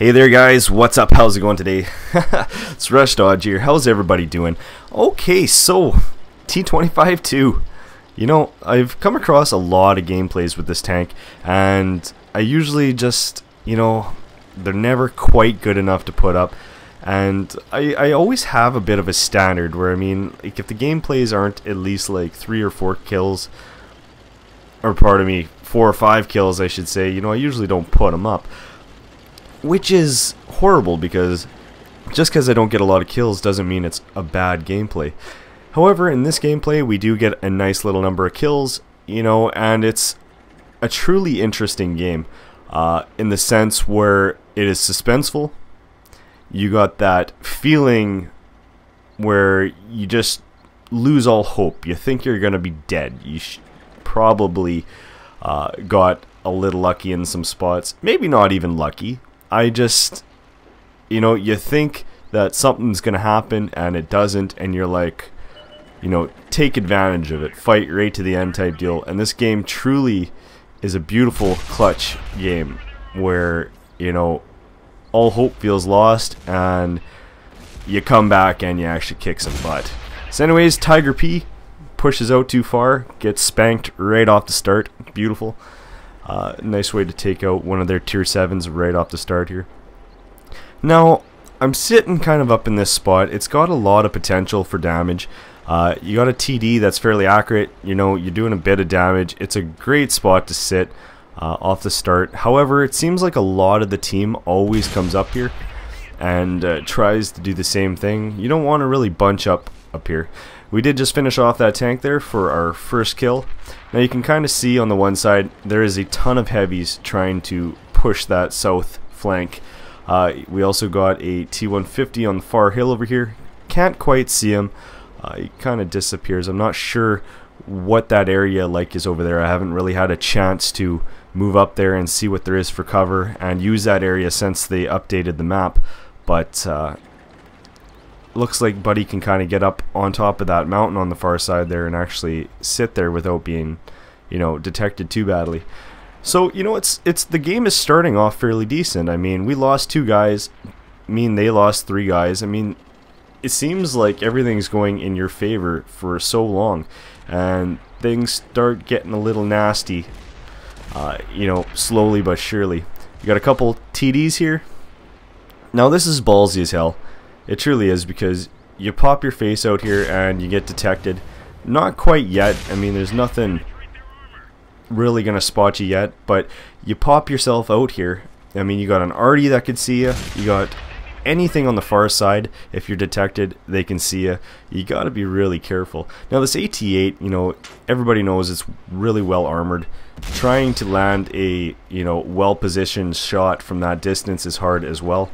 Hey there guys, what's up? How's it going today? It's Rush Dodge here. How's everybody doing? Okay, so T25 2. You know, I've come across a lot of gameplays with this tank, and I usually just, they're never quite good enough to put up. And I always have a bit of a standard where, like, if the gameplays aren't at least like 3 or 4 kills, or pardon me, 4 or 5 kills I should say, I usually don't put them up. Which is horrible, because just because I don't get a lot of kills doesn't mean it's a bad gameplay. However, in this gameplay we do get a nice little number of kills, and it's a truly interesting game in the sense where it is suspenseful. You got that feeling where you just lose all hope. You think you're gonna be dead. You probably got a little lucky in some spots. Maybe not even lucky. I just, you think that something's gonna happen and it doesn't, and you're like, take advantage of it, fight right to the end type deal. And this game truly is a beautiful clutch game where, all hope feels lost and you come back and you actually kick some butt. So anyways, Tiger P pushes out too far, gets spanked right off the start. Beautiful. Nice way to take out one of their tier 7s right off the start here. Now, I'm sitting kind of up in this spot. It's got a lot of potential for damage. You got a TD that's fairly accurate. You're doing a bit of damage. It's a great spot to sit off the start. However, it seems like a lot of the team always comes up here and tries to do the same thing. You don't want to really bunch up here. We did just finish off that tank there for our first kill. Now you can kind of see on the one side there is a ton of heavies trying to push that south flank. We also got a T150 on the far hill over here. Can't quite see him. He kind of disappears. I'm not sure what that area like is over there. I haven't really had a chance to move up there and see what there is for cover and use that area since they updated the map. But looks like Buddy can kind of get up on top of that mountain on the far side there and actually sit there without being, detected too badly. So, it's the game is starting off fairly decent. We lost 2 guys. They lost 3 guys. It seems like everything's going in your favor for so long, and things start getting a little nasty, slowly but surely. You got a couple TDs here. Now this is ballsy as hell. It truly is, because you pop your face out here and you get detected. Not quite yet. There's nothing really gonna spot you yet, but you pop yourself out here. You got an arty that could see you. You got anything on the far side. If you're detected, they can see you. You got to be really careful. Now this AT-8, everybody knows it's really well armored. Trying to land a well positioned shot from that distance is hard as well.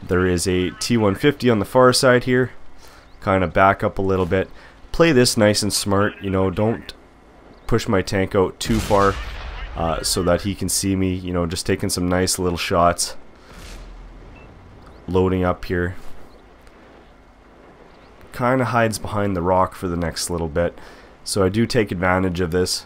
There is a T150 on the far side here. Kind of back up a little bit. Play this nice and smart. Don't push my tank out too far so that he can see me. Just taking some nice little shots. Loading up here. Kind of hides behind the rock for the next little bit. So I do take advantage of this.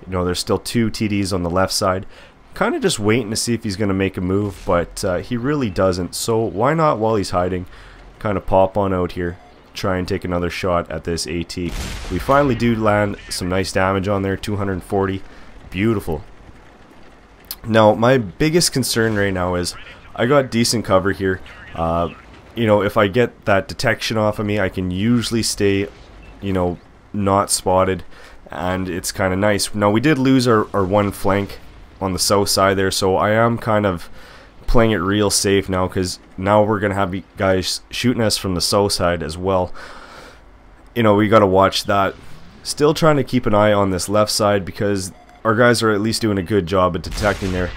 There's still 2 TDs on the left side. Kind of just waiting to see if he's going to make a move, but he really doesn't. So why not, while he's hiding, kind of pop on out here, try and take another shot at this AT. We finally do land some nice damage on there, 240. Beautiful. Now my biggest concern right now is I got decent cover here. If I get that detection off of me, I can usually stay, not spotted, and it's kind of nice. Now we did lose our one flank on the south side there, so I am kind of playing it real safe now, because now we're gonna have guys shooting us from the south side as well. We gotta watch that. Still trying to keep an eye on this left side, because our guys are at least doing a good job at detecting there.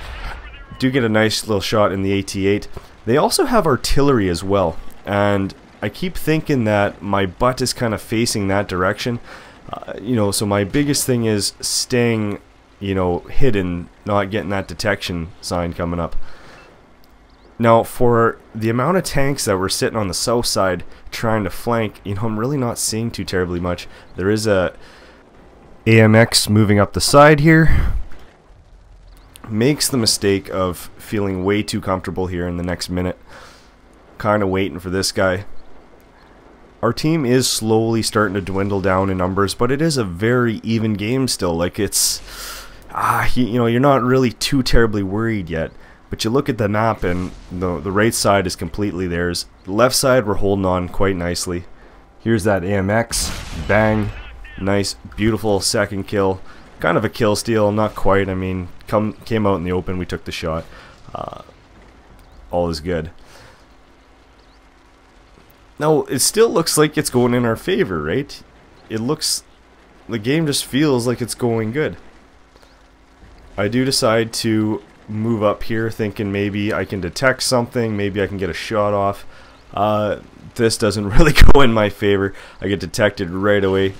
Do get a nice little shot in the AT-8. They also have artillery as well, and I keep thinking that my butt is kind of facing that direction. So my biggest thing is staying hidden, not getting that detection sign coming up. Now for the amount of tanks that were sitting on the south side trying to flank, I'm really not seeing too terribly much. There is a AMX moving up the side here. makes the mistake of feeling way too comfortable here in the next minute. Kind of waiting for this guy. Our team is slowly starting to dwindle down in numbers, but it is a very even game still. Like, it's, you know, you're not really too terribly worried yet. But you look at the map and the right side is completely theirs. The left side we're holding on quite nicely. Here's that AMX. Bang. Nice, beautiful second kill. Kind of a kill steal, not quite. I mean, came out in the open, we took the shot. All is good. Now, it still looks like it's going in our favor, right? It looks, the game just feels like it's going good. I do decide to move up here thinking maybe I can detect something, maybe I can get a shot off. This doesn't really go in my favor. I get detected right away.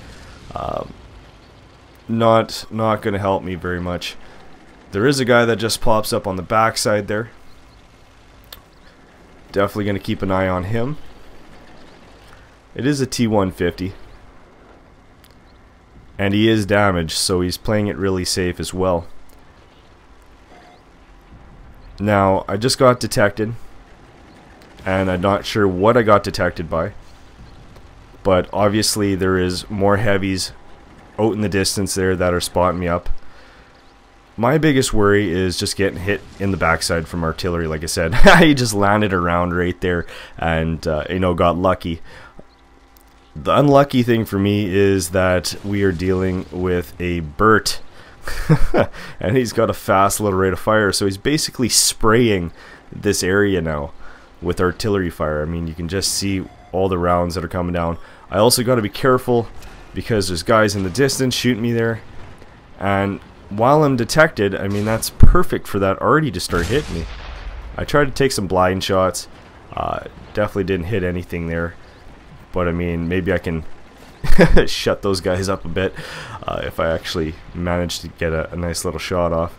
Not going to help me very much. There is a guy that just pops up on the backside there. Definitely going to keep an eye on him. It is a T150. And he is damaged, so he's playing it really safe as well. Now, I just got detected, and I'm not sure what I got detected by, but obviously there is more heavies out in the distance there that are spotting me up. My biggest worry is just getting hit in the backside from artillery. Like I said, he just landed around right there and, you know, got lucky. The unlucky thing for me is that we are dealing with a Burt. And he's got a fast little rate of fire, so he's basically spraying this area now with artillery fire. I mean, you can just see all the rounds that are coming down. I also got to be careful because there's guys in the distance shooting me there, and while I'm detected, I mean, that's perfect for that arty to start hitting me. I tried to take some blind shots, definitely didn't hit anything there, but I mean, maybe I can shut those guys up a bit if I actually manage to get a nice little shot off.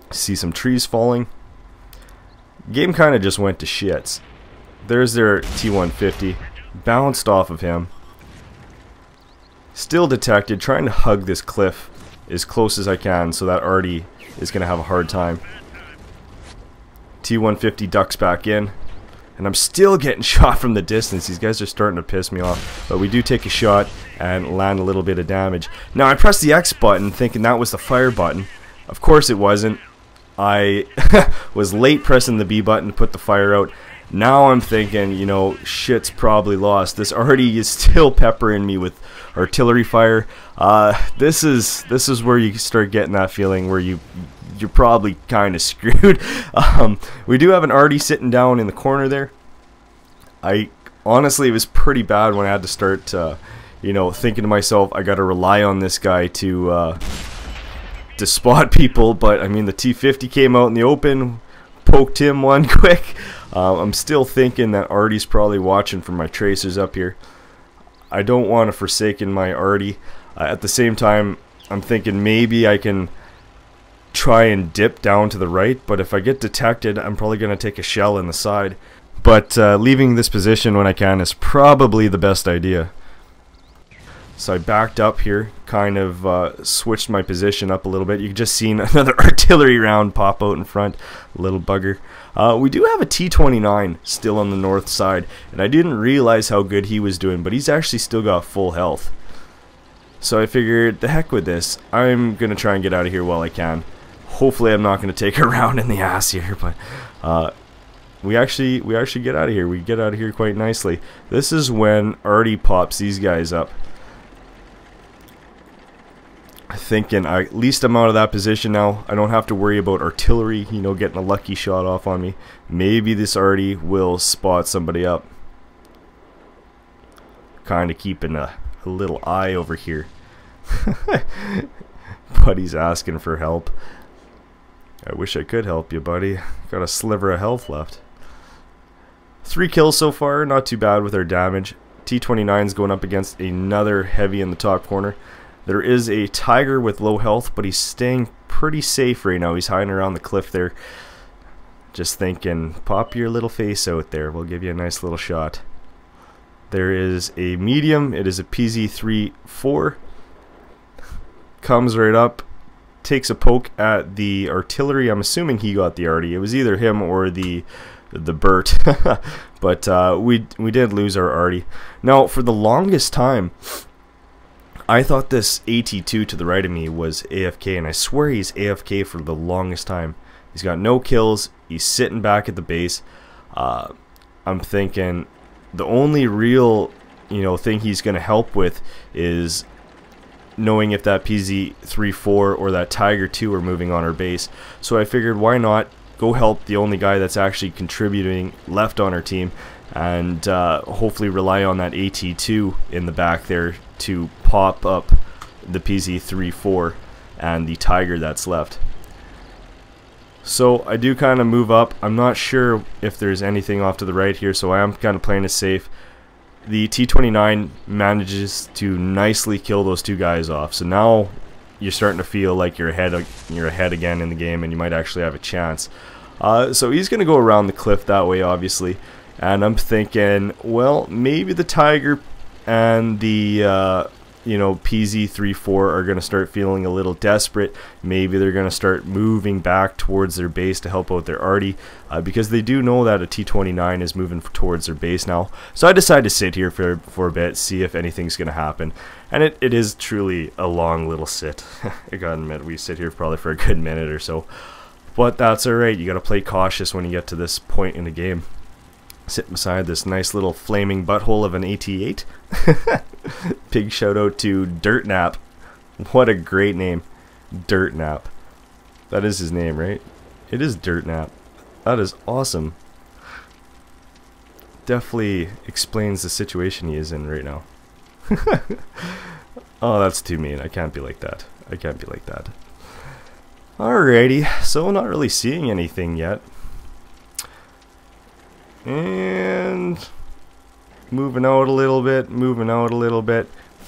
See some trees falling. Game kind of just went to shits. There's their T150. Bounced off of him. Still detected. Trying to hug this cliff as close as I can so that arty is going to have a hard time. T150 ducks back in. And I'm still getting shot from the distance. These guys are starting to piss me off. But we do take a shot and land a little bit of damage. Now, I pressed the X button thinking that was the fire button. Of course it wasn't. I was late pressing the B button to put the fire out. Now I'm thinking, you know, shit's probably lost. This arty is still peppering me with artillery fire. This is where you start getting that feeling where you're probably kind of screwed. We do have an arty sitting down in the corner there. Honestly, it was pretty bad when I had to start, you know, thinking to myself, I got to rely on this guy to spot people. But I mean, the T50 came out in the open, poked him one quick. I'm still thinking that arty's probably watching for my tracers up here. I don't want to forsaken my arty. At the same time, I'm thinking maybe I can try and dip down to the right, but if I get detected, I'm probably going to take a shell in the side. But leaving this position when I can is probably the best idea. So I backed up here, kind of switched my position up a little bit. You can just see another artillery round pop out in front, little bugger. We do have a T25 still on the north side, and I didn't realize how good he was doing, but he's actually still got full health. So I figured, the heck with this, I'm going to try and get out of here while I can. Hopefully I'm not going to take a round in the ass here, but we actually get out of here. We get out of here quite nicely. This is when arty pops these guys up. Thinking at least I'm out of that position now. I don't have to worry about artillery, you know, getting a lucky shot off on me. Maybe this arty will spot somebody up. Kind of keeping a little eye over here. Buddy's asking for help. I wish I could help you, buddy. Got a sliver of health left. 3 kills so far, not too bad with our damage. T25's going up against another heavy in the top corner. There is a tiger with low health, but he's staying pretty safe right now. He's hiding around the cliff there. Just thinking, pop your little face out there. We'll give you a nice little shot. There is a medium. It is a PZ-34. Comes right up. takes a poke at the artillery. I'm assuming he got the arty. It was either him or the Burt, but we did lose our arty. Now, for the longest time, I thought this AT2 to the right of me was AFK, and I swear he's AFK for the longest time. He's got no kills. He's sitting back at the base. I'm thinking the only real, thing he's going to help with is knowing if that PZ-34 or that Tiger 2 are moving on our base. So I figured, why not go help the only guy that's actually contributing left on our team, and hopefully rely on that AT2 in the back there to pop up the PZ-34 and the Tiger that's left. So I do kind of move up. I'm not sure if there's anything off to the right here, so I am kind of playing it safe. The T25 manages to nicely kill those two guys off. So now you're starting to feel like you're ahead again in the game, and you might actually have a chance. So he's going to go around the cliff that way, obviously. And I'm thinking, well, maybe the Tiger and the PZ-34 are going to start feeling a little desperate. Maybe they're going to start moving back towards their base to help out their arty, because they do know that a T25 is moving towards their base now. So I decided to sit here for a bit, see if anything's going to happen. And it is truly a long little sit. I gotta admit, we sit here probably for a good minute or so. But that's alright, you gotta play cautious when you get to this point in the game. Sitting beside this nice little flaming butthole of an AT8. Big shout out to Dirtnap. What a great name. Dirtnap. That is his name, right? It is Dirtnap. That is awesome. Definitely explains the situation he is in right now. Oh, that's too mean. I can't be like that. I can't be like that. Alrighty, so not really seeing anything yet. And moving out a little bit,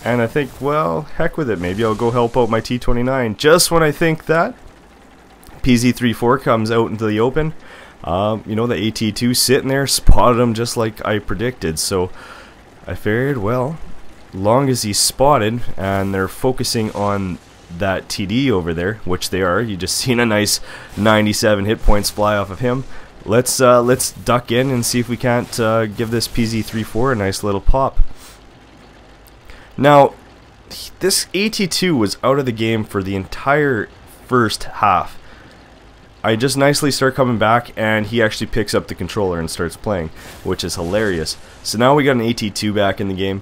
and I think, well, heck with it, maybe I'll go help out my T25. Just when I think that, PZ-34 comes out into the open. The AT2 sitting there, spotted him just like I predicted, so I figured, well, long as he's spotted and they're focusing on that TD over there, which they are, you just seen a nice 97 hit points fly off of him. Let's duck in and see if we can't give this PZ-34 a nice little pop. Now, this AT2 was out of the game for the entire first half. I just nicely start coming back, and he actually picks up the controller and starts playing, which is hilarious. So now we got an AT2 back in the game.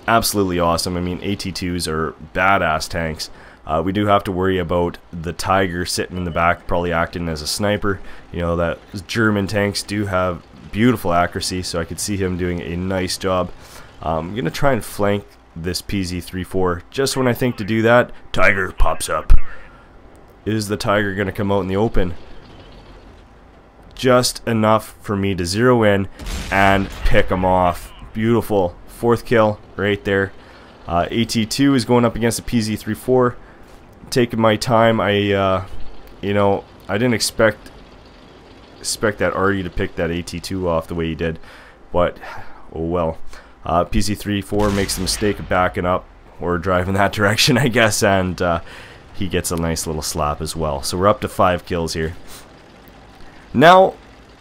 Absolutely awesome. I mean, AT2s are badass tanks. We do have to worry about the Tiger sitting in the back, probably acting as a sniper. That German tanks do have beautiful accuracy, so I could see him doing a nice job. I'm going to try and flank this PZ-34. Just when I think to do that, Tiger pops up. Is the Tiger going to come out in the open? Just enough for me to zero in and pick him off. Beautiful. Fourth kill right there. AT2 is going up against the PZ-34. Taking my time. I didn't expect that arty to pick that AT2 off the way he did, but oh well. PZ-34 makes the mistake of backing up or driving that direction, I guess, and he gets a nice little slap as well. So we're up to 5 kills here. Now,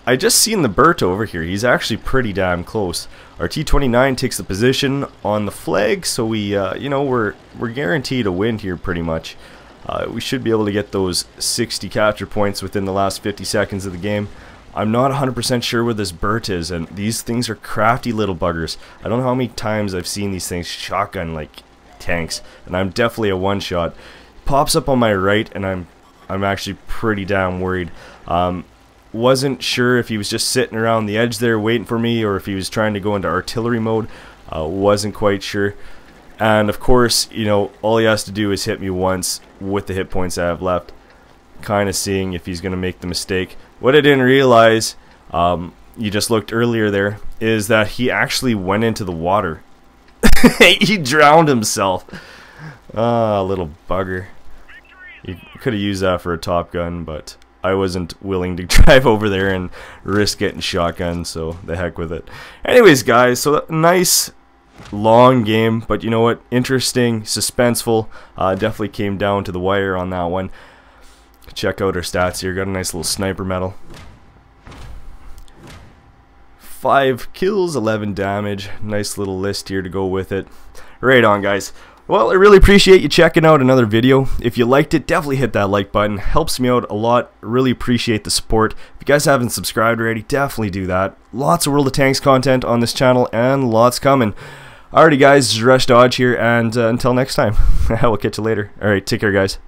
I just seen the Burt over here. He's actually pretty damn close. Our T25 takes the position on the flag, so we're guaranteed a win here pretty much. We should be able to get those 60 capture points within the last 50 seconds of the game. I'm not 100% sure where this Burt is, and these things are crafty little buggers. I don't know how many times I've seen these things shotgun like tanks, and I'm definitely a one-shot. Pops up on my right, and I'm actually pretty damn worried. Wasn't sure if he was just sitting around the edge there waiting for me, or if he was trying to go into artillery mode. Wasn't quite sure. And of course, all he has to do is hit me once with the hit points I have left. Kind of seeing if he's going to make the mistake. What I didn't realize, you just looked earlier there, is that he actually went into the water. He drowned himself. Ah, little bugger. You could have used that for a Top Gun, but I wasn't willing to drive over there and risk getting shotgun, so the heck with it. Anyways, guys, so nice long game, but you know what? Interesting, suspenseful. Definitely came down to the wire on that one. Check out our stats here. Got a nice little sniper medal. 5 kills, 11 damage. Nice little list here to go with it. Right on, guys. Well, I really appreciate you checking out another video. If you liked it, definitely hit that like button. Helps me out a lot. Really appreciate the support. If you guys haven't subscribed already, definitely do that. Lots of World of Tanks content on this channel and lots coming. Alrighty guys, this is Rush Dodge here, and until next time, I will catch you later. Alright, take care guys.